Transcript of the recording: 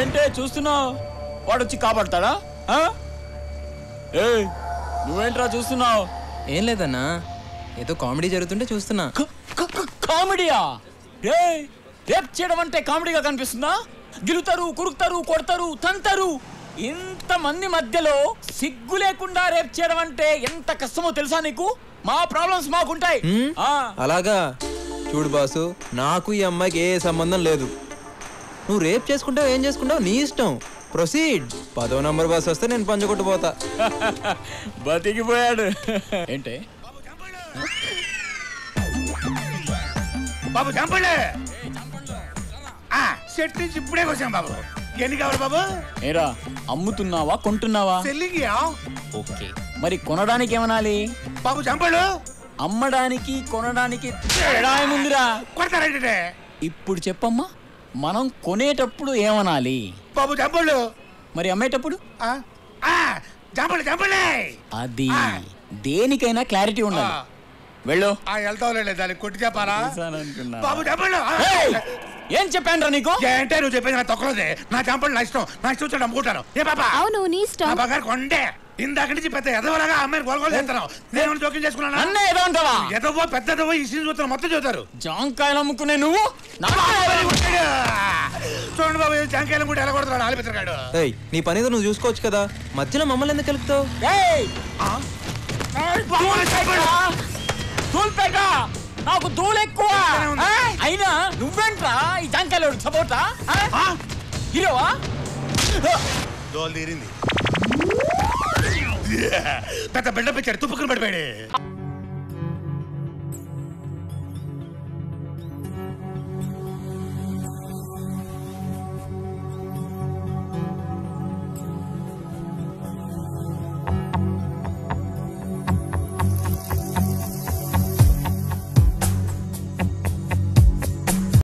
ఏంటే చూస్తున్నావు? వాడు వచ్చి కాపాడతాడా? ఏయ్ నువ్వేంట్రా చూస్తున్నావు? ఏం లేదన్నా, ఏదో కామెడీ జరుగుతుంటే చూస్తున్నా. కామెడీయా? రేప్ చేయడం అంటే కామెడీగా కనిపిస్తుందా? గిలుతారు, కురుకుతారు, కొడతారు, తంతారు. ఇంతమంది మధ్యలో సిగ్గు లేకుండా రేప్ చేయడం అంటే ఎంత కష్టమో తెలుసా నీకు? మా ప్రాబ్లమ్స్ మాకుంటాయి. అలాగా? చూడు బాసు, నాకు ఈ అమ్మాయికి ఏ సంబంధం లేదు. నువ్వు రేప్ చేసుకుంటావు, ఏం చేసుకుంటావు నీ ఇష్టం. ప్రొసీడ్. 10వ నంబర్ బస్ వస్తే నేను పంచుకొట్టుపోతా. బతికిపోయాడు. ఏంటే బాబు చంపండి. సెట్ నుంచి ఇప్పుడే వచ్చాం బాబు. ఎన్ని కావాలి బాబు? ఏరా అమ్ముతున్నావా కొంటున్నావా? సెల్లింగ్. ఓకే, మరి కొనడానికి ఏమనాలి? బాబు చంపడు. అమ్మడానికి కొనడానికి తేడా ఏముందిరా? కొడతారంటే ఇప్పుడు చెప్పమ్మా, మనం కొనేటప్పుడు ఏమనాలి? బాబు చంపడు. మరి అమ్మేటప్పుడు? చంపండి చంపండి. అది దేనికైనా క్లారిటీ ఉండాలి. వెళ్ళు. వెళ్తావులే, దానికి కొట్టి చెప్పాలా? బాబు చంపండి. ఏం చెప్పాను రా నీకు? ఏంటే నువ్వు చెప్పేది? నా తొక్కలోదే. నా చంపండి, నా ఇష్టం. నా ఇష్టం వచ్చాడు అమ్ముకుంటాను. ఏ బాబా? అవును నీ ఇష్టం. బాగారు కొండే ఇందాక నుంచి పెద్ద ఎదవలాగా అమ్మాయిని గొలగొలు చేస్తాను. నేను జోక్యం చేసుకున్నాను. అన్న ఏదో అంటావా? ఎదవో పెద్దదవో ఈ సీన్ చూస్తారు, మొత్తం చూస్తారు. జాంకాయలు అమ్ముకునే నువ్వు చూడండి బాబు, జాంకాయలు కూడా ఎలా కొడతాడు ఆలిపిస్తాడు. నీ పనిదో నువ్వు చూసుకోవచ్చు కదా, మధ్యలో మమ్మల్ని ఎందుకు కలుపుతావు? నాకు దూలు ఎక్కువ. అయినా నువ్వేంట్రా ఈ జాంకాయలు సపోర్టా? హీరోవా? దోలు తీరింది. పెద్ద బిల్డప్ ఇచ్చాడు, తుప్పుకుని పడిపోయాడు.